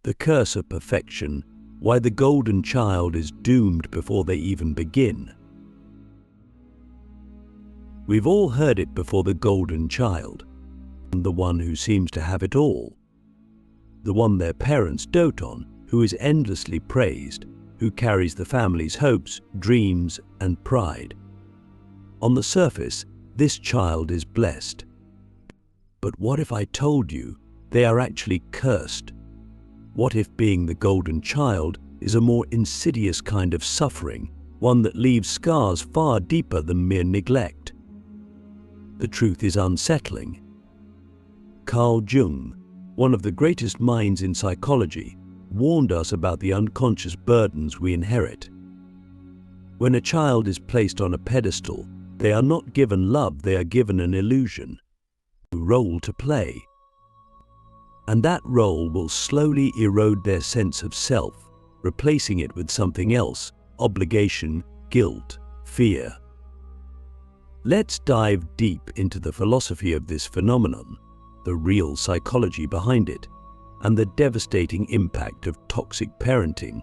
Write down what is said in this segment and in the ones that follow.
The curse of perfection, why the golden child is doomed before they even begin. We've all heard it before: the golden child, the one who seems to have it all, the one their parents dote on, who is endlessly praised, who carries the family's hopes, dreams, and pride. On the surface, this child is blessed. But what if I told you they are actually cursed? What if being the golden child is a more insidious kind of suffering, one that leaves scars far deeper than mere neglect? The truth is unsettling. Carl Jung, one of the greatest minds in psychology, warned us about the unconscious burdens we inherit. When a child is placed on a pedestal, they are not given love, they are given an illusion, a role to play. And that role will slowly erode their sense of self, replacing it with something else: obligation, guilt, fear. Let's dive deep into the philosophy of this phenomenon, the real psychology behind it, and the devastating impact of toxic parenting.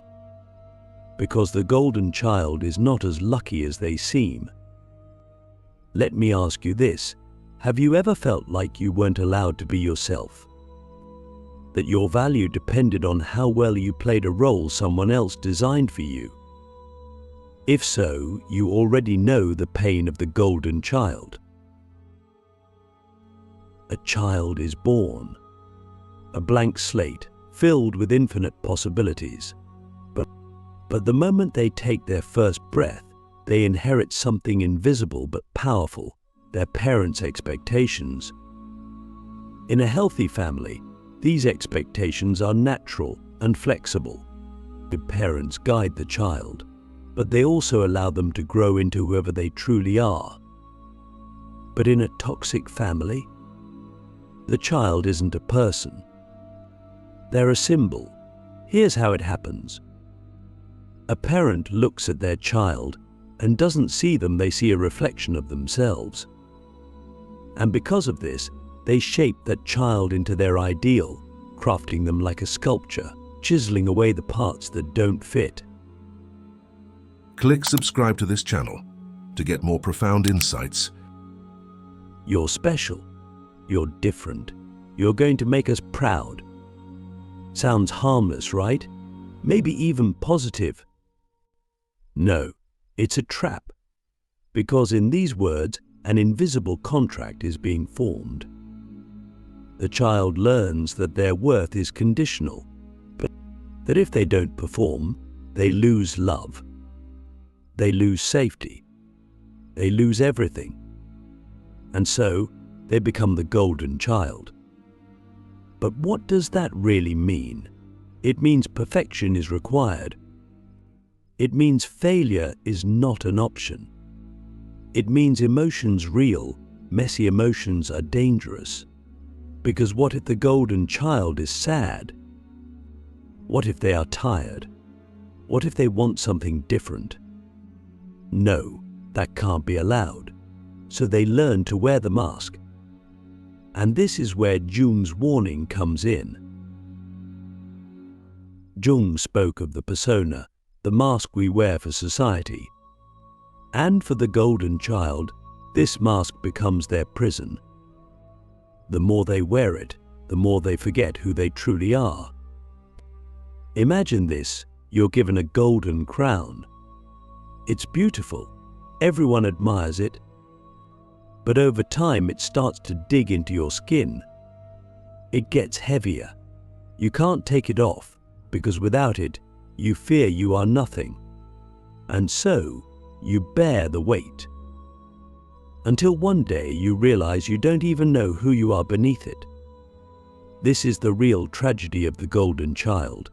Because the golden child is not as lucky as they seem. Let me ask you this: have you ever felt like you weren't allowed to be yourself? That your value depended on how well you played a role someone else designed for you? If so, you already know the pain of the golden child. A child is born, a blank slate filled with infinite possibilities. But the moment they take their first breath, they inherit something invisible but powerful: their parents' expectations. In a healthy family, these expectations are natural and flexible. The parents guide the child, but they also allow them to grow into whoever they truly are. But in a toxic family, the child isn't a person. They're a symbol. Here's how it happens. A parent looks at their child and doesn't see them, they see a reflection of themselves. And because of this, they shape that child into their ideal, crafting them like a sculpture, chiseling away the parts that don't fit. Click subscribe to this channel to get more profound insights. You're special. You're different. You're going to make us proud. Sounds harmless, right? Maybe even positive. No, it's a trap. Because in these words, an invisible contract is being formed. The child learns that their worth is conditional, but that if they don't perform, they lose love. They lose safety. They lose everything. And so, they become the golden child. But what does that really mean? It means perfection is required. It means failure is not an option. It means emotions real, messy emotions are dangerous. Because what if the golden child is sad? What if they are tired? What if they want something different? No, that can't be allowed. So they learn to wear the mask. And this is where Jung's warning comes in. Jung spoke of the persona, the mask we wear for society. And for the golden child, this mask becomes their prison. The more they wear it, the more they forget who they truly are. Imagine this: you're given a golden crown. It's beautiful. Everyone admires it. But over time, it starts to dig into your skin. It gets heavier. You can't take it off, because without it, you fear you are nothing. And so, you bear the weight. Until one day you realize you don't even know who you are beneath it. This is the real tragedy of the golden child.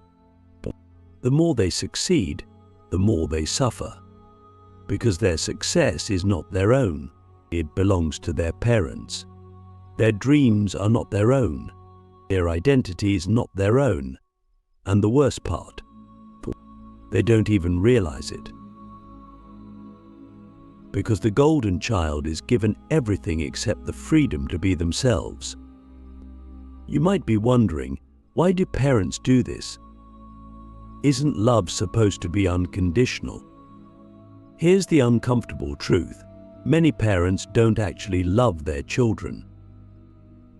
The more they succeed, the more they suffer. Because their success is not their own. It belongs to their parents. Their dreams are not their own. Their identity is not their own. And the worst part, they don't even realize it. Because the golden child is given everything except the freedom to be themselves. You might be wondering, Why do parents do this? Isn't love supposed to be unconditional? Here's the uncomfortable truth. Many parents don't actually love their children.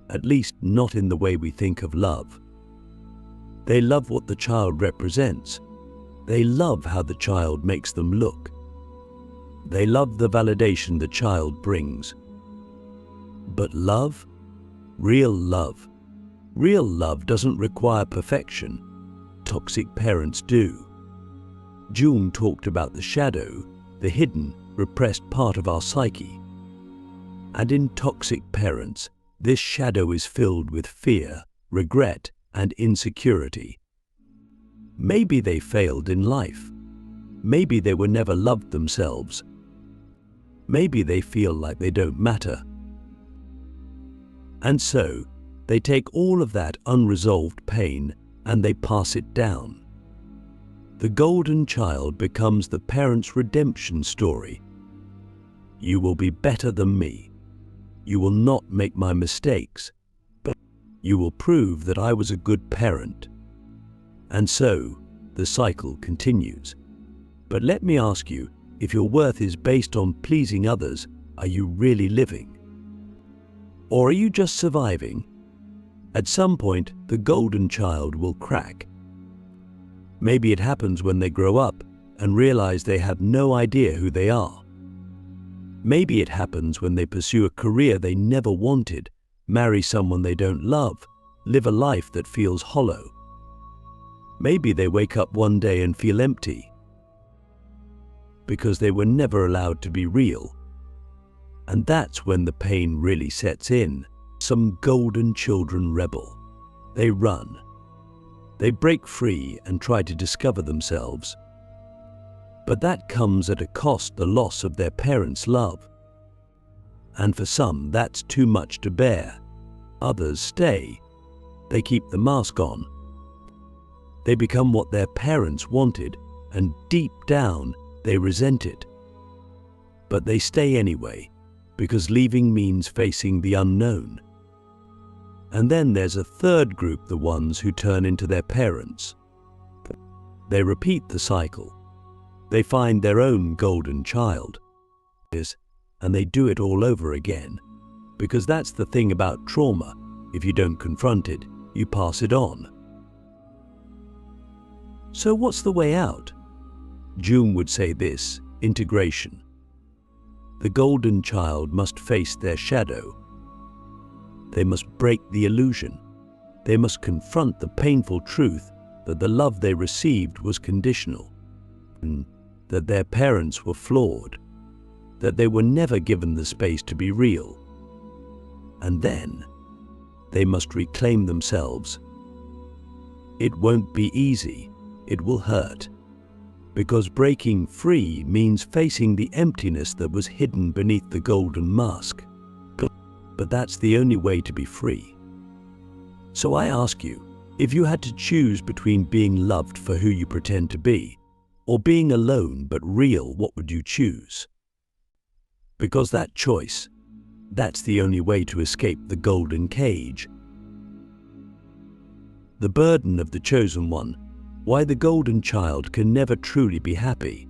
At least not in the way we think of love. They love what the child represents. They love how the child makes them look. They love the validation the child brings. But love? Real love doesn't require perfection. Toxic parents do. Jung talked about the shadow, the hidden, repressed part of our psyche. And in toxic parents, this shadow is filled with fear, regret, and insecurity. Maybe they failed in life. Maybe they were never loved themselves. Maybe they feel like they don't matter. And so, they take all of that unresolved pain and they pass it down. The golden child becomes the parent's redemption story. You will be better than me. You will not make my mistakes. But you will prove that I was a good parent. And so, the cycle continues. But let me ask you, if your worth is based on pleasing others, are you really living? Or are you just surviving? At some point, the golden child will crack. Maybe it happens when they grow up and realize they have no idea who they are. Maybe it happens when they pursue a career they never wanted, marry someone they don't love, live a life that feels hollow. Maybe they wake up one day and feel empty because they were never allowed to be real. And that's when the pain really sets in. Some golden children rebel. They run. They break free and try to discover themselves. But that comes at a cost, the loss of their parents' love. And for some, that's too much to bear. Others stay. They keep the mask on. They become what their parents wanted, and deep down, they resent it. But they stay anyway, because leaving means facing the unknown. And then there's a third group, the ones who turn into their parents. They repeat the cycle. They find their own golden child. And they do it all over again. Because that's the thing about trauma. If you don't confront it, you pass it on. So what's the way out? Jung would say this: integration. The golden child must face their shadow. They must break the illusion. They must confront the painful truth that the love they received was conditional, that their parents were flawed, that they were never given the space to be real. And then they must reclaim themselves. It won't be easy. It will hurt. Because breaking free means facing the emptiness that was hidden beneath the golden mask. But that's the only way to be free. So I ask you, if you had to choose between being loved for who you pretend to be, or being alone but real, what would you choose? Because that choice, that's the only way to escape the golden cage. The burden of the chosen one. Why the golden child can never truly be happy.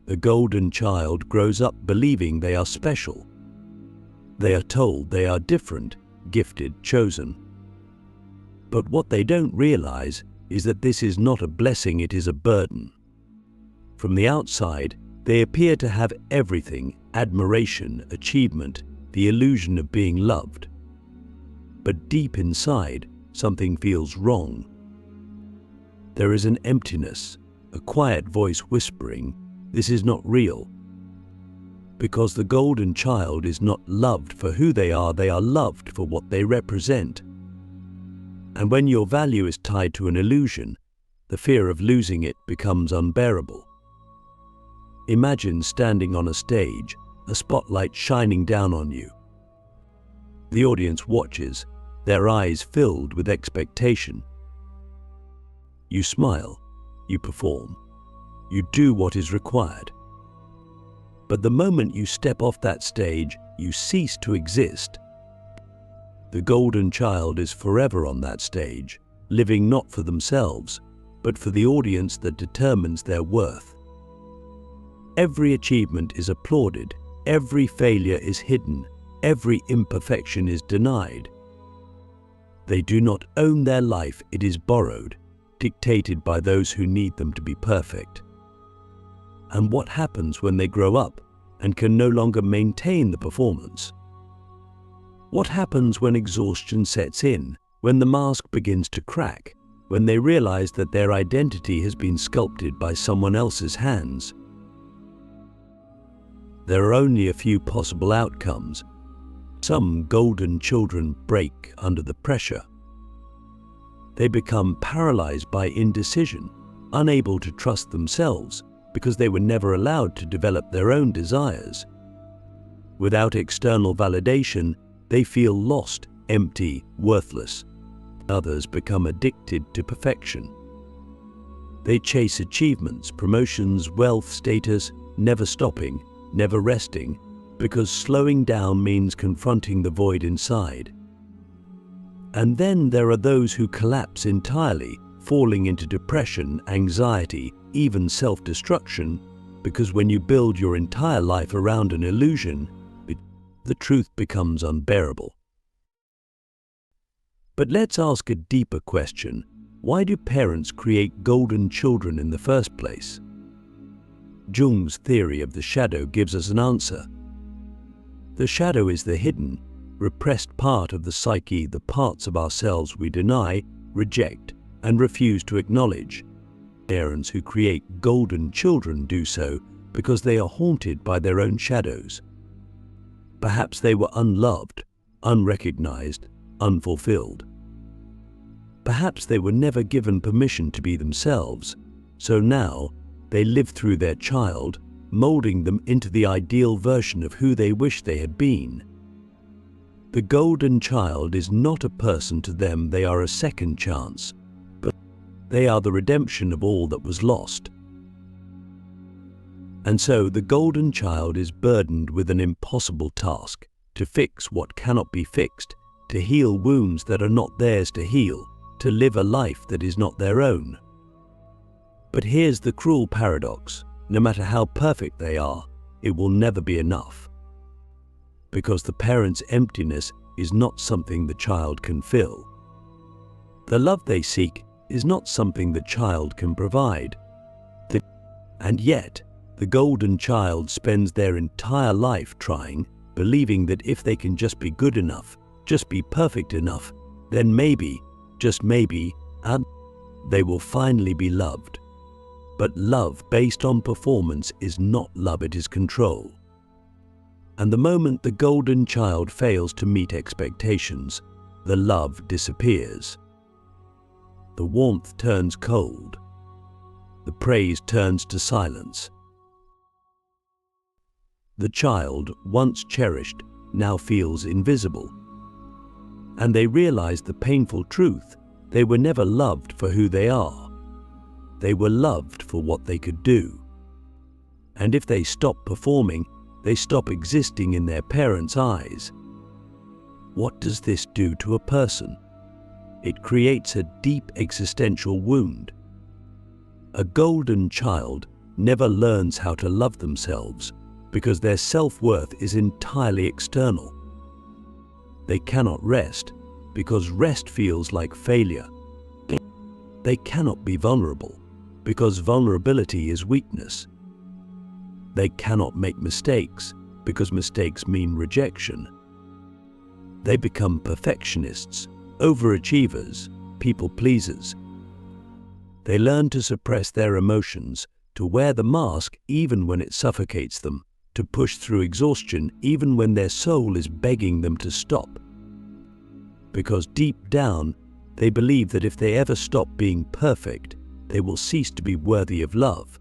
The golden child grows up believing they are special. They are told they are different, gifted, chosen. But what they don't realize is that this is not a blessing, it is a burden. From the outside, they appear to have everything: admiration, achievement, the illusion of being loved. But deep inside, something feels wrong. There is an emptiness, a quiet voice whispering, "This is not real." Because the golden child is not loved for who they are loved for what they represent. And when your value is tied to an illusion, the fear of losing it becomes unbearable. Imagine standing on a stage, a spotlight shining down on you. The audience watches, their eyes filled with expectation. You smile, you perform, you do what is required. But the moment you step off that stage, you cease to exist. The golden child is forever on that stage, living not for themselves, but for the audience that determines their worth. Every achievement is applauded, every failure is hidden, every imperfection is denied. They do not own their life, it is borrowed, dictated by those who need them to be perfect. And what happens when they grow up and can no longer maintain the performance? What happens when exhaustion sets in, when the mask begins to crack, when they realize that their identity has been sculpted by someone else's hands? There are only a few possible outcomes. Some golden children break under the pressure. They become paralyzed by indecision, unable to trust themselves because they were never allowed to develop their own desires. Without external validation, they feel lost, empty, worthless. Others become addicted to perfection. They chase achievements, promotions, wealth, status, never stopping, never resting, because slowing down means confronting the void inside. And then there are those who collapse entirely, falling into depression, anxiety, even self-destruction, because when you build your entire life around an illusion, the truth becomes unbearable. But let's ask a deeper question. Why do parents create golden children in the first place? Jung's theory of the shadow gives us an answer. The shadow is the hidden, repressed part of the psyche, the parts of ourselves we deny, reject, and refuse to acknowledge. Parents who create golden children do so because they are haunted by their own shadows. Perhaps they were unloved, unrecognized, unfulfilled. Perhaps they were never given permission to be themselves, so now they live through their child, molding them into the ideal version of who they wish they had been. The golden child is not a person to them, they are a second chance, but they are the redemption of all that was lost. And so the golden child is burdened with an impossible task, to fix what cannot be fixed, to heal wounds that are not theirs to heal, to live a life that is not their own. But here's the cruel paradox. No matter how perfect they are, it will never be enough. Because the parent's emptiness is not something the child can fill. The love they seek is not something the child can provide. And yet, the golden child spends their entire life trying, believing that if they can just be good enough, just be perfect enough, then maybe, just maybe, they will finally be loved. But love based on performance is not love, it is control. And the moment the golden child fails to meet expectations, the love disappears. The warmth turns cold. The praise turns to silence. The child, once cherished, now feels invisible. And they realize the painful truth: they were never loved for who they are. They were loved for what they could do. And if they stop performing, they stop existing in their parents' eyes. What does this do to a person? It creates a deep existential wound. A golden child never learns how to love themselves because their self-worth is entirely external. They cannot rest because rest feels like failure. They cannot be vulnerable because vulnerability is weakness. They cannot make mistakes because mistakes mean rejection. They become perfectionists, overachievers, people pleasers. They learn to suppress their emotions, to wear the mask even when it suffocates them, to push through exhaustion even when their soul is begging them to stop. Because deep down, they believe that if they ever stop being perfect, they will cease to be worthy of love.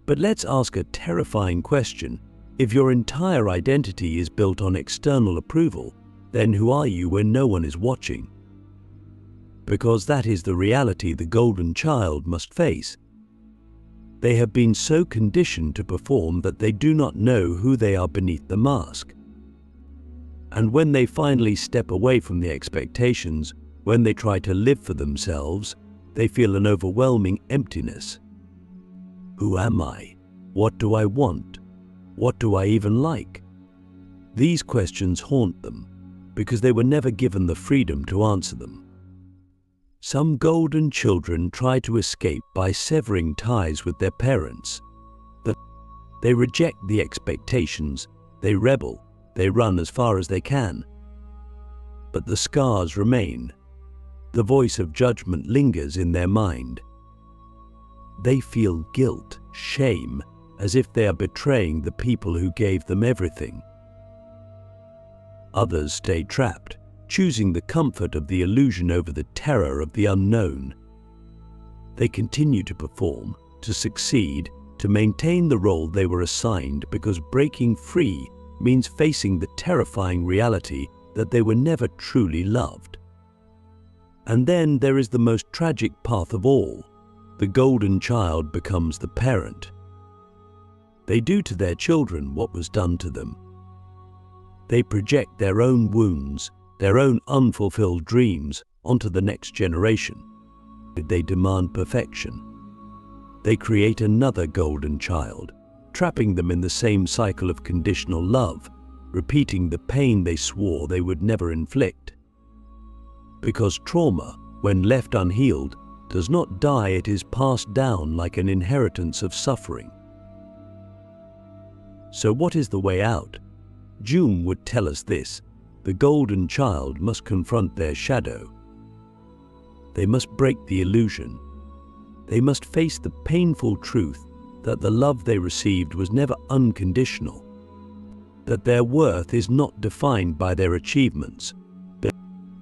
But let's ask a terrifying question. If your entire identity is built on external approval, then who are you when no one is watching? Because that is the reality the golden child must face. They have been so conditioned to perform that they do not know who they are beneath the mask. And when they finally step away from the expectations, when they try to live for themselves, they feel an overwhelming emptiness. Who am I? What do I want? What do I even like? These questions haunt them because they were never given the freedom to answer them. Some golden children try to escape by severing ties with their parents. They reject the expectations, they rebel, they run as far as they can. But the scars remain. The voice of judgment lingers in their mind. They feel guilt, shame, as if they are betraying the people who gave them everything. Others stay trapped, choosing the comfort of the illusion over the terror of the unknown. They continue to perform, to succeed, to maintain the role they were assigned because breaking free means facing the terrifying reality that they were never truly loved. And then there is the most tragic path of all. The golden child becomes the parent. They do to their children what was done to them. They project their own wounds, their own unfulfilled dreams onto the next generation. They demand perfection. They create another golden child, trapping them in the same cycle of conditional love, repeating the pain they swore they would never inflict. Because trauma, when left unhealed, does not die, it is passed down like an inheritance of suffering. So what is the way out? Jung would tell us this: the golden child must confront their shadow. They must break the illusion. They must face the painful truth that the love they received was never unconditional, that their worth is not defined by their achievements,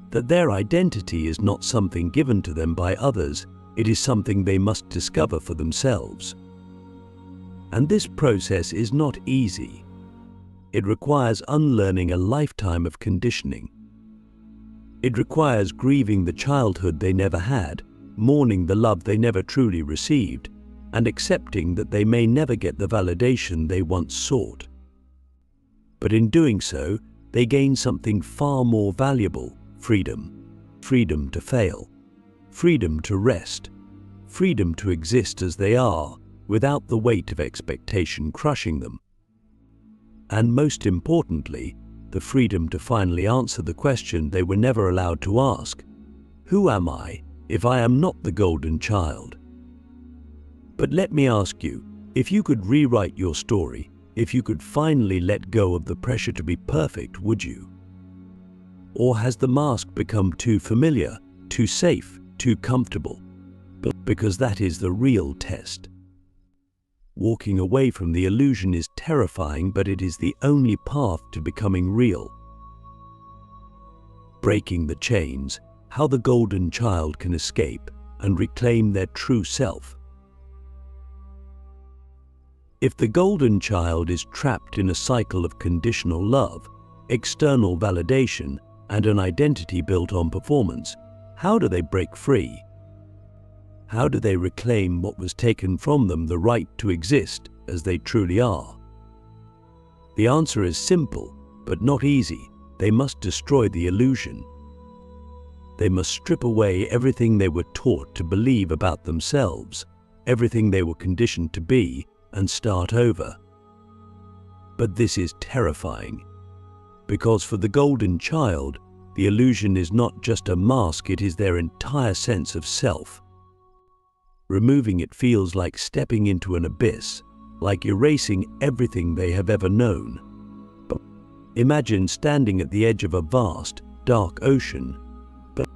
that their identity is not something given to them by others, it is something they must discover for themselves. And this process is not easy. It requires unlearning a lifetime of conditioning. It requires grieving the childhood they never had, mourning the love they never truly received, and accepting that they may never get the validation they once sought. But in doing so, they gain something far more valuable: freedom. Freedom to fail. Freedom to rest. Freedom to exist as they are, without the weight of expectation crushing them. And most importantly, the freedom to finally answer the question they were never allowed to ask: who am I if I am not the golden child? But let me ask you, if you could rewrite your story, if you could finally let go of the pressure to be perfect, would you? Or has the mask become too familiar, too safe, too comfortable? Because that is the real test. Walking away from the illusion is terrifying, but it is the only path to becoming real. Breaking the chains, how the golden child can escape and reclaim their true self. If the golden child is trapped in a cycle of conditional love, external validation, and an identity built on performance, how do they break free? How do they reclaim what was taken from them, the right to exist as they truly are? The answer is simple, but not easy. They must destroy the illusion. They must strip away everything they were taught to believe about themselves, everything they were conditioned to be, and start over. But this is terrifying, because for the golden child, the illusion is not just a mask, it is their entire sense of self. Removing it feels like stepping into an abyss, like erasing everything they have ever known. But imagine standing at the edge of a vast, dark ocean. But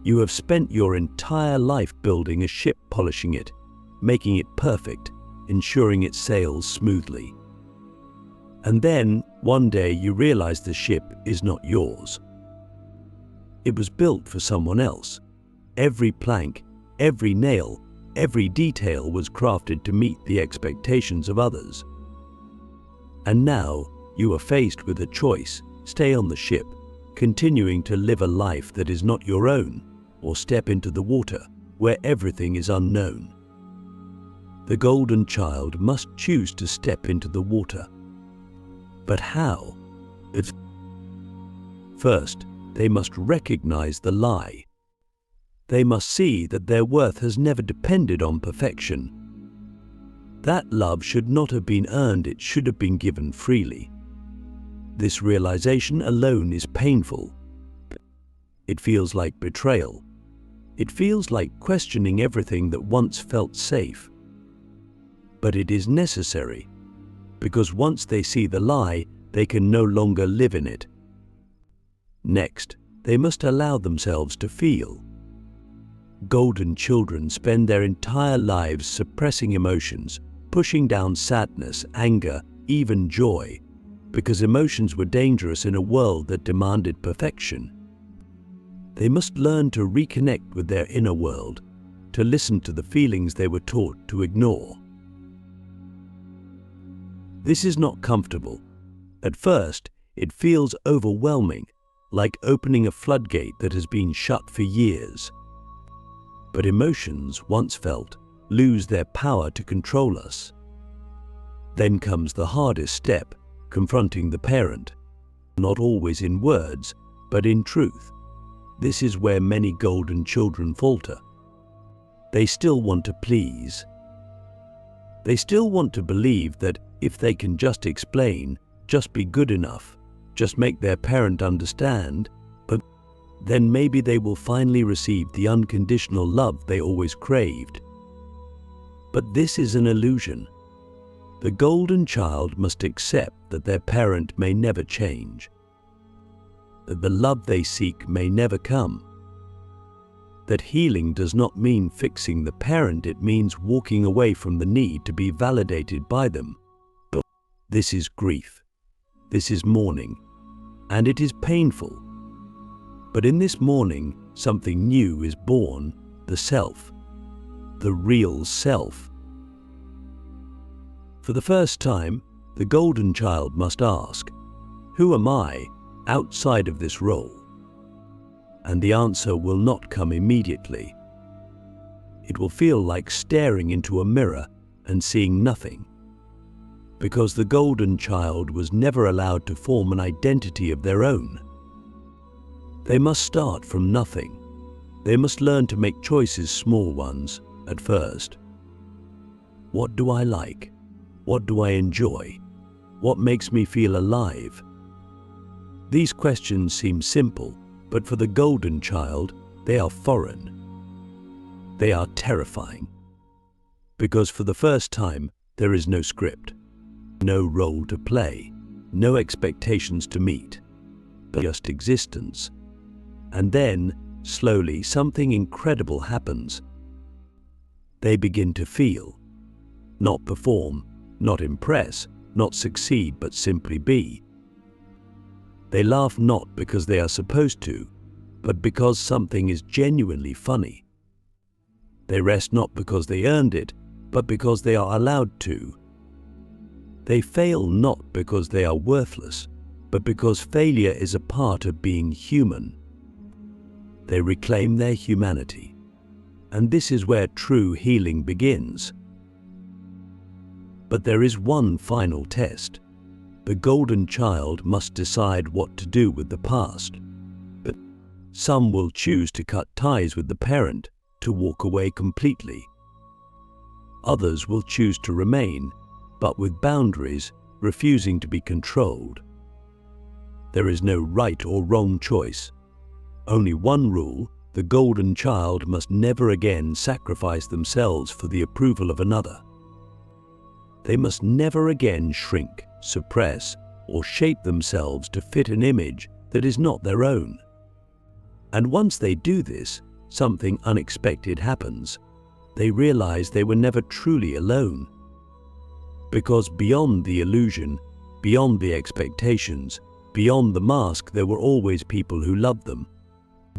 you have spent your entire life building a ship, polishing it, making it perfect, ensuring it sails smoothly. And then, one day, you realize the ship is not yours. It was built for someone else. Every plank, every nail, every detail was crafted to meet the expectations of others. And now, you are faced with a choice: stay on the ship, continuing to live a life that is not your own, or step into the water, where everything is unknown. The golden child must choose to step into the water. But how? First, they must recognize the lie. They must see that their worth has never depended on perfection. That love should not have been earned, it should have been given freely. This realization alone is painful. It feels like betrayal. It feels like questioning everything that once felt safe. But it is necessary, because once they see the lie, they can no longer live in it. Next, they must allow themselves to feel. Golden children spend their entire lives suppressing emotions, pushing down sadness, anger, even joy, because emotions were dangerous in a world that demanded perfection. They must learn to reconnect with their inner world, to listen to the feelings they were taught to ignore. This is not comfortable. At first, it feels overwhelming, like opening a floodgate that has been shut for years. But emotions, once felt, lose their power to control us. Then comes the hardest step, confronting the parent. Not always in words, but in truth. This is where many golden children falter. They still want to please. They still want to believe that if they can just explain, just be good enough, just make their parent understand, but then maybe they will finally receive the unconditional love they always craved. But this is an illusion. The golden child must accept that their parent may never change, that the love they seek may never come, that healing does not mean fixing the parent, it means walking away from the need to be validated by them. But this is grief, this is mourning, and it is painful. But in this mourning, something new is born, the self, the real self. For the first time, the golden child must ask, who am I outside of this role? And the answer will not come immediately. It will feel like staring into a mirror and seeing nothing, because the golden child was never allowed to form an identity of their own. They must start from nothing. They must learn to make choices, small ones, at first. What do I like? What do I enjoy? What makes me feel alive? These questions seem simple, but for the golden child, they are foreign. They are terrifying. Because for the first time, there is no script, no role to play, no expectations to meet, but just existence. And then, slowly, something incredible happens. They begin to feel, not perform, not impress, not succeed, but simply be. They laugh not because they are supposed to, but because something is genuinely funny. They rest not because they earned it, but because they are allowed to. They fail not because they are worthless, but because failure is a part of being human. They reclaim their humanity, and this is where true healing begins. But there is one final test. The golden child must decide what to do with the past. But some will choose to cut ties with the parent, to walk away completely. Others will choose to remain, but with boundaries, refusing to be controlled. There is no right or wrong choice. Only one rule: the golden child must never again sacrifice themselves for the approval of another. They must never again shrink, suppress, or shape themselves to fit an image that is not their own. And once they do this, something unexpected happens. They realize they were never truly alone. Because beyond the illusion, beyond the expectations, beyond the mask, there were always people who loved them,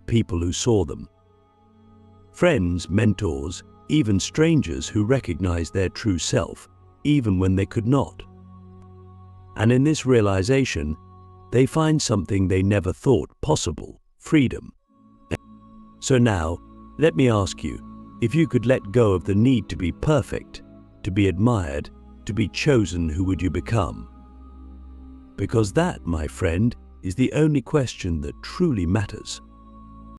people who saw them. Friends, mentors, even strangers who recognized their true self, even when they could not. And in this realization, they find something they never thought possible: freedom. So now, let me ask you, if you could let go of the need to be perfect, to be admired, to be chosen, who would you become? Because that, my friend, is the only question that truly matters.